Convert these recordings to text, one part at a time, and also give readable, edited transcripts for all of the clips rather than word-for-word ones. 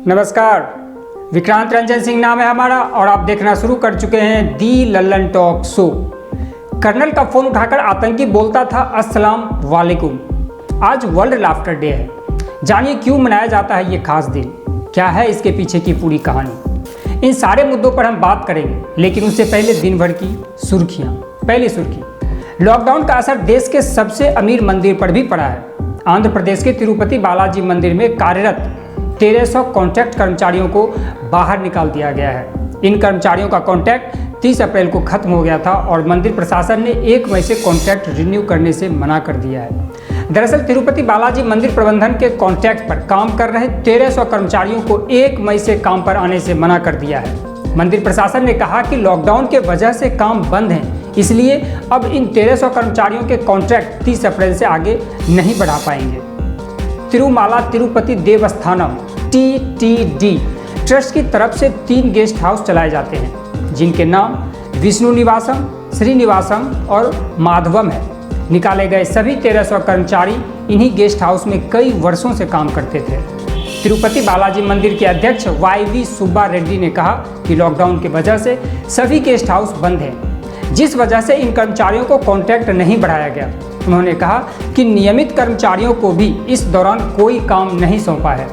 नमस्कार, विक्रांत रंजन सिंह नाम है हमारा और आप देखना शुरू कर चुके हैं दी लल्लन टॉक शो। कर्नल का फोन उठाकर आतंकी बोलता था अस्सलाम वालेकुम। आज वर्ल्ड लाफ्टर डे है। जानिए क्यों मनाया जाता है ये खास दिन, क्या है इसके पीछे की पूरी कहानी। इन सारे मुद्दों पर हम बात करेंगे, लेकिन उससे पहले दिन भर की सुर्खियाँ। पहली सुर्खी, लॉकडाउन का असर देश के सबसे अमीर मंदिर पर भी पड़ा है। आंध्र प्रदेश के तिरुपति बालाजी मंदिर में कार्यरत 1300 कॉन्ट्रैक्ट कर्मचारियों को बाहर निकाल दिया गया है। इन कर्मचारियों का कॉन्ट्रैक्ट 30 अप्रैल को खत्म हो गया था और मंदिर प्रशासन ने 1 मई से कॉन्ट्रैक्ट रिन्यू करने से मना कर दिया है। दरअसल तिरुपति बालाजी मंदिर प्रबंधन के कॉन्ट्रैक्ट पर काम कर रहे 1300 कर्मचारियों को 1 मई से काम पर आने से मना कर दिया है। मंदिर प्रशासन ने कहा कि लॉकडाउन के वजह से काम बंद है, इसलिए अब इन 1300 कर्मचारियों के कॉन्ट्रैक्ट 30 अप्रैल से आगे नहीं बढ़ा पाएंगे। तिरुमाला तिरुपति देवस्थानम TTD ट्रस्ट की तरफ से 3 गेस्ट हाउस चलाए जाते हैं, जिनके नाम विष्णु निवासम, श्रीनिवासम और माधवम है। निकाले गए सभी 1300 कर्मचारी इन्हीं गेस्ट हाउस में कई वर्षों से काम करते थे। तिरुपति बालाजी मंदिर के अध्यक्ष YV सुब्बा रेड्डी ने कहा कि लॉकडाउन की वजह से सभी गेस्ट हाउस बंद हैं, जिस वजह से इन कर्मचारियों को कॉन्ट्रैक्ट नहीं बढ़ाया गया। उन्होंने कहा कि नियमित कर्मचारियों को भी इस दौरान कोई काम नहीं सौंपा है।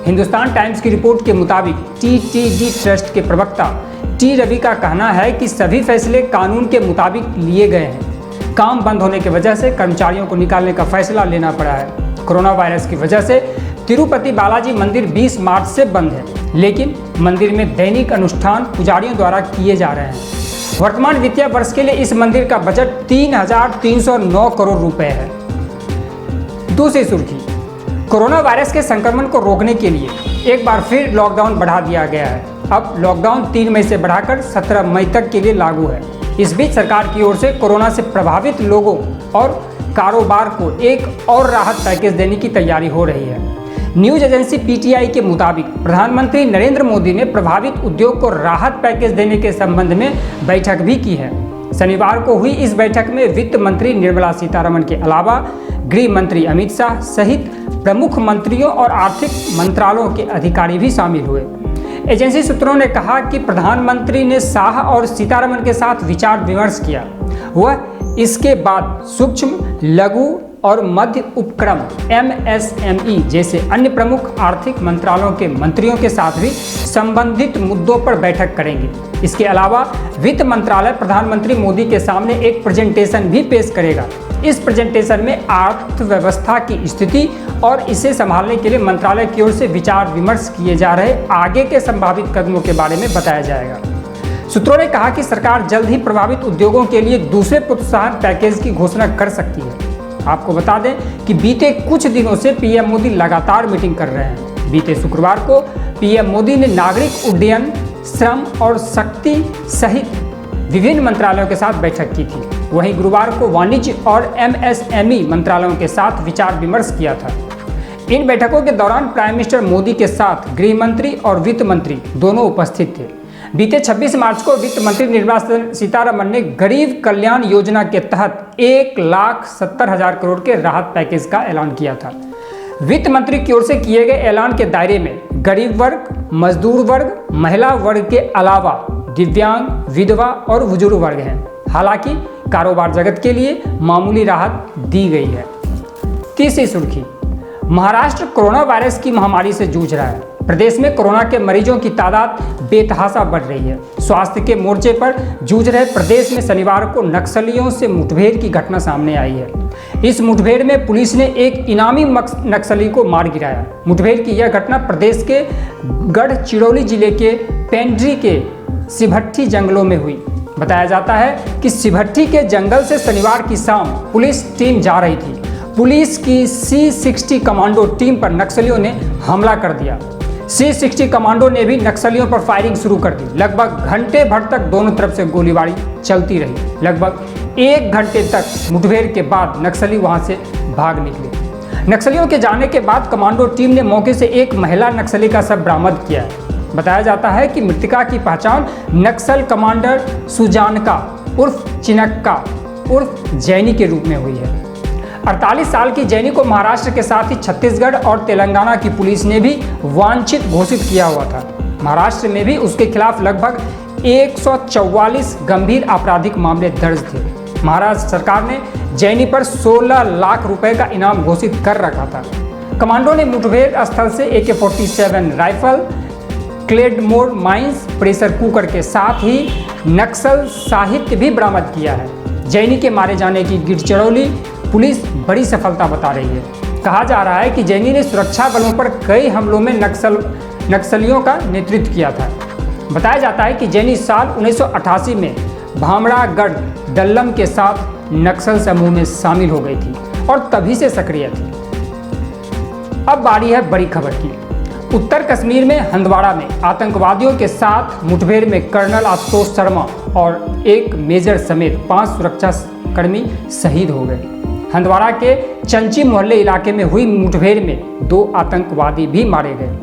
हिंदुस्तान टाइम्स की रिपोर्ट के मुताबिक TTD ट्रस्ट के प्रवक्ता T रवि का कहना है कि सभी फैसले कानून के मुताबिक लिए गए हैं। काम बंद होने की वजह से कर्मचारियों को निकालने का फैसला लेना पड़ा है। कोरोना वायरस की वजह से तिरुपति बालाजी मंदिर 20 मार्च से बंद है, लेकिन मंदिर में दैनिक अनुष्ठान पुजारियों द्वारा किए जा रहे हैं। वर्तमान वित्तीय वर्ष के लिए इस मंदिर का बजट 3,309 करोड़ रुपए है। दूसरी सुर्खी, कोरोना वायरस के संक्रमण को रोकने के लिए एक बार फिर लॉकडाउन बढ़ा दिया गया है। अब लॉकडाउन 3 मई से बढ़ाकर 17 मई तक के लिए लागू है। इस बीच सरकार की ओर से कोरोना से प्रभावित लोगों और कारोबार को एक और राहत पैकेज देने की तैयारी हो रही है। न्यूज एजेंसी PTI के मुताबिक प्रधानमंत्री नरेंद्र मोदी ने प्रभावित उद्योग को राहत पैकेज देने के संबंध में बैठक भी की है। शनिवार को हुई इस बैठक में वित्त मंत्री निर्मला सीतारमण के अलावा गृह मंत्री अमित शाह सहित प्रमुख मंत्रियों और आर्थिक मंत्रालयों के अधिकारी भी शामिल हुए। एजेंसी सूत्रों ने कहा कि प्रधानमंत्री ने शाह और सीतारमण के साथ विचार विमर्श किया। वह इसके बाद सूक्ष्म, लघु और मध्य उपक्रम MSME जैसे अन्य प्रमुख आर्थिक मंत्रालयों के मंत्रियों के साथ भी संबंधित मुद्दों पर बैठक करेंगे। इसके अलावा वित्त मंत्रालय प्रधानमंत्री मोदी के सामने एक प्रेजेंटेशन भी पेश करेगा। इस प्रेजेंटेशन में अर्थव्यवस्था की स्थिति और इसे संभालने के लिए मंत्रालय की ओर से विचार विमर्श किए जा रहे आगे के संभावित कदमों के बारे में बताया जाएगा। सूत्रों ने कहा कि सरकार जल्द ही प्रभावित उद्योगों के लिए दूसरे प्रोत्साहन पैकेज की घोषणा कर सकती है। आपको बता दें कि बीते कुछ दिनों से PM मोदी लगातार मीटिंग कर रहे हैं। बीते शुक्रवार को PM मोदी ने नागरिक उड्डयन, श्रम और शक्ति सहित विभिन्न मंत्रालयों के साथ बैठक की थी। वहीं गुरुवार को वाणिज्य और MSME मंत्रालयों के साथ विचार विमर्श किया था। इन बैठकों के दौरान प्राइम मिनिस्टर मोदी के साथ गृह मंत्री और वित्त मंत्री दोनों उपस्थित थे। बीते 26 मार्च को वित्त मंत्री निर्मला सीतारमण ने गरीब कल्याण योजना के तहत 1,70,000 करोड़ के राहत पैकेज का ऐलान किया था। वित्त मंत्री की ओर से किए गए ऐलान के दायरे में गरीब वर्ग, मजदूर वर्ग, महिला वर्ग के अलावा दिव्यांग, विधवा और बुजुर्ग वर्ग हैं। हालांकि कारोबार जगत के लिए मामूली राहत दी गई है। तीसरी सुर्खी, महाराष्ट्र कोरोना वायरस की महामारी से जूझ रहा है। प्रदेश में कोरोना के मरीजों की तादाद बेतहाशा बढ़ रही है। स्वास्थ्य के मोर्चे पर जूझ रहे प्रदेश में शनिवार को नक्सलियों से मुठभेड़ की घटना सामने आई है। इस मुठभेड़ में पुलिस ने एक इनामी नक्सली को मार गिराया। मुठभेड़ की यह घटना प्रदेश के गढ़चिरौली जिले के पेंड्री के सिभट्ठी जंगलों में हुई। बताया जाता है कि सिभट्ठी के जंगल से शनिवार की शाम पुलिस टीम जा रही थी। पुलिस की C60 कमांडो टीम पर नक्सलियों ने हमला कर दिया। C60 कमांडो ने भी नक्सलियों पर फायरिंग शुरू कर दी। लगभग घंटे भर तक दोनों तरफ से गोलीबारी चलती रही। लगभग 1 घंटे तक मुठभेड़ के बाद नक्सली वहां से भाग निकले। नक्सलियों के जाने के बाद कमांडो टीम ने मौके से एक महिला नक्सली का शव बरामद किया है। बताया जाता है कि मृतका की पहचान नक्सल कमांडर सुजानका उर्फ चिनक्का उर्फ जैनी के रूप में हुई है। 48 साल की जैनी को महाराष्ट्र के साथ ही छत्तीसगढ़ और तेलंगाना की पुलिस ने भी वांछित घोषित किया हुआ था। महाराष्ट्र में भी उसके खिलाफ लगभग 144 गंभीर आपराधिक मामले दर्ज थे। महाराष्ट्र सरकार ने जैनी पर 16 लाख रुपए का इनाम घोषित कर रखा था। कमांडो ने मुठभेड़ स्थल से AK-47 rifle, claymore mines, pressure cooker के साथ ही नक्सल साहित्य भी बरामद किया है। जैनी के मारे जाने की गिरचड़ौली पुलिस बड़ी सफलता बता रही है। कहा जा रहा है कि जैनी ने सुरक्षा बलों पर कई हमलों में नक्सलियों का नेतृत्व किया था। बताया जाता है कि जैनी साल 1988 में भामरागढ़ डल्लम के साथ नक्सल समूह में शामिल हो गई थी और तभी से सक्रिय थी। अब बारी है बड़ी खबर की। उत्तर कश्मीर में हंदवाड़ा में आतंकवादियों के साथ मुठभेड़ में कर्नल आशुतोष शर्मा और एक मेजर समेत 5 सुरक्षाकर्मी शहीद हो गए। हंदवाड़ा के चंची मोहल्ले इलाके में हुई मुठभेड़ में 2 आतंकवादी भी मारे गए।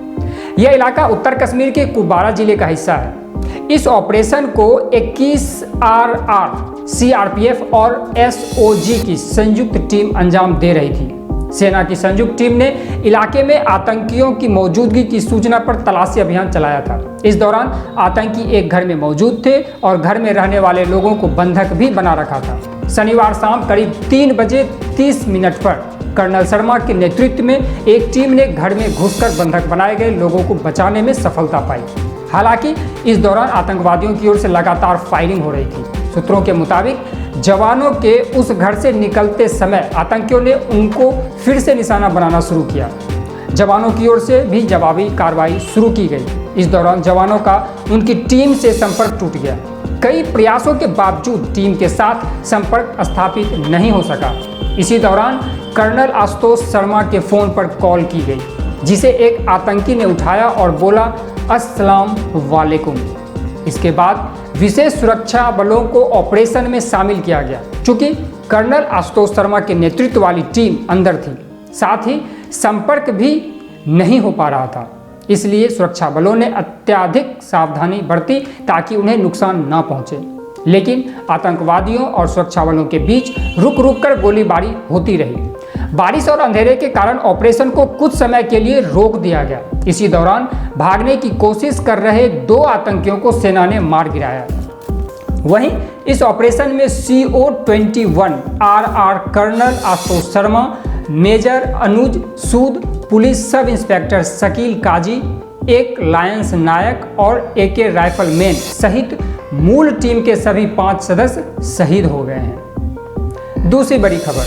यह इलाका उत्तर कश्मीर के कुपवाड़ा जिले का हिस्सा है। इस ऑपरेशन को 21 RR, CRPF और SOG की संयुक्त टीम अंजाम दे रही थी। सेना की संयुक्त टीम ने इलाके में आतंकियों की मौजूदगी की सूचना पर तलाशी अभियान चलाया था। इस दौरान आतंकी एक घर में मौजूद थे और घर में रहने वाले लोगों को बंधक भी बना रखा था। शनिवार शाम करीब 3 बजे 30 मिनट पर कर्नल शर्मा के नेतृत्व में एक टीम ने घर में घुसकर बंधक बनाए गए लोगों को बचाने में सफलता पाई। हालांकि इस दौरान आतंकवादियों की ओर से लगातार फायरिंग हो रही थी। सूत्रों के मुताबिक जवानों के उस घर से निकलते समय आतंकियों ने उनको फिर से निशाना बनाना शुरू किया। जवानों की ओर से भी जवाबी कार्रवाई शुरू की गई। इस दौरान जवानों का उनकी टीम से संपर्क टूट गया। कई प्रयासों के बावजूद टीम के साथ संपर्क स्थापित नहीं हो सका। इसी दौरान कर्नल आशुतोष शर्मा के फोन पर कॉल की गई, जिसे एक आतंकी ने उठाया और बोला, अस्सलाम वालेकुम। इसके बाद विशेष सुरक्षा बलों को ऑपरेशन में शामिल किया गया। चूंकि कर्नल आशुतोष शर्मा के नेतृत्व वाली टीम अंदर थी, साथ ही संपर्क भी नहीं हो पा रहा था, इसलिए सुरक्षा बलों ने अत्यधिक सावधानी बरती ताकि उन्हें नुकसान न पहुंचे। लेकिन आतंकवादियों और सुरक्षा बलों के बीच रुक रुक कर गोलीबारी होती रही। बारिश और अंधेरे के कारण ऑपरेशन को कुछ समय के लिए रोक दिया गया। इसी दौरान भागने की कोशिश कर रहे 2 आतंकियों को सेना ने मार गिराया। वहीं इस ऑपरेशन में CO-21 RR colonel Ashutosh Sharma, major Anuj Sood, police sub inspector Shakeel Kazi, एक लायंस नायक और AK राइफलमैन सहित मूल टीम के सभी 5 सदस्य शहीद हो गए हैं। दूसरी बड़ी खबर,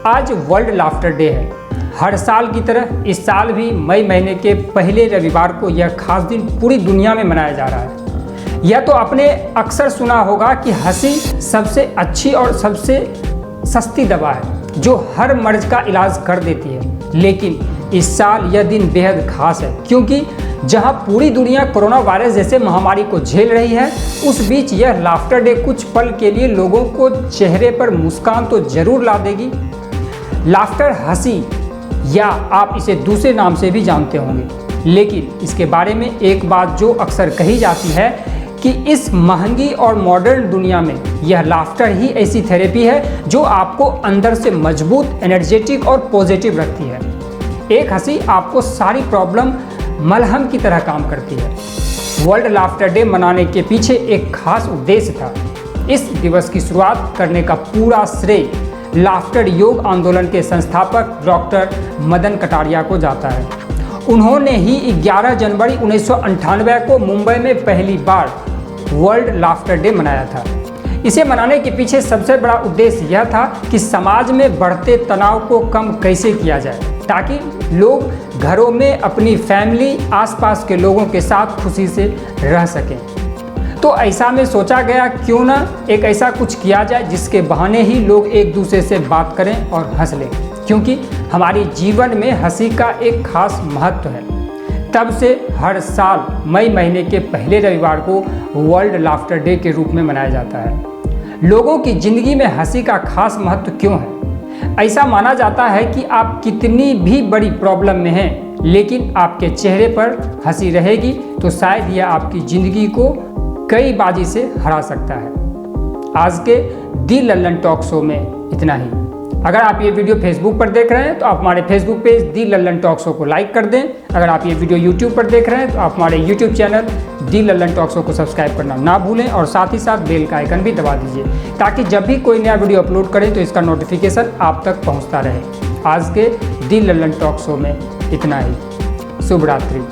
आज वर्ल्ड लाफ्टर डे है। हर साल की तरह इस साल भी मई महीने के पहले रविवार को यह खास दिन पूरी दुनिया में मनाया जा रहा है। यह तो आपने अक्सर सुना होगा कि हंसी सबसे अच्छी और सबसे सस्ती दवा है जो हर मर्ज का इलाज कर देती है। लेकिन इस साल यह दिन बेहद खास है, क्योंकि जहां पूरी दुनिया कोरोना वायरस जैसे महामारी को झेल रही है, उस बीच यह लाफ्टर डे कुछ पल के लिए लोगों को चेहरे पर मुस्कान तो जरूर ला देगी। लाफ्टर हंसी, या आप इसे दूसरे नाम से भी जानते होंगे। लेकिन इसके बारे में एक बात जो अक्सर कही जाती है कि इस महंगी और मॉडर्न दुनिया में यह लाफ्टर ही ऐसी थेरेपी है जो आपको अंदर से मजबूत, एनर्जेटिक और पॉजिटिव रखती है। एक हंसी आपको सारी प्रॉब्लम मलहम की तरह काम करती है। वर्ल्ड लाफ्टर डे मनाने के पीछे एक खास उद्देश्य था। इस दिवस की शुरुआत करने का पूरा श्रेय लाफ्टर योग आंदोलन के संस्थापक डॉक्टर मदन कटारिया को जाता है। उन्होंने ही 11 जनवरी 1998 को मुंबई में पहली बार वर्ल्ड लाफ्टर डे मनाया था। इसे मनाने के पीछे सबसे बड़ा उद्देश्य यह था कि समाज में बढ़ते तनाव को कम कैसे किया जाए, ताकि लोग घरों में अपनी फैमिली, आसपास के लोगों के साथ खुशी से रह सकें। तो ऐसा में सोचा गया क्यों ना एक ऐसा कुछ किया जाए जिसके बहाने ही लोग एक दूसरे से बात करें और हंस लें, क्योंकि हमारी जीवन में हंसी का एक खास महत्व है। तब से हर साल मई महीने के पहले रविवार को वर्ल्ड लाफ्टर डे के रूप में मनाया जाता है। लोगों की जिंदगी में हंसी का खास महत्व क्यों है? ऐसा माना जाता है कि आप कितनी भी बड़ी प्रॉब्लम में हैं, लेकिन आपके चेहरे पर हंसी रहेगी तो शायद यह आपकी जिंदगी को कई बाजी से हरा सकता है। आज के दी लल्लन टॉक शो में इतना ही। अगर आप ये वीडियो फेसबुक पर देख रहे हैं तो आप हमारे फेसबुक पेज दी लल्लन टॉक शो को लाइक कर दें। अगर आप ये वीडियो यूट्यूब पर देख रहे हैं तो आप हमारे यूट्यूब चैनल दी लल्लन टॉक शो को सब्सक्राइब करना ना भूलें और साथ ही साथ बेल का आइकन भी दबा दीजिए ताकि जब भी कोई नया वीडियो अपलोड करें तो इसका नोटिफिकेशन आप तक पहुँचता रहे। आज के दी लल्लन टॉक शो में इतना ही। शुभ रात्रि।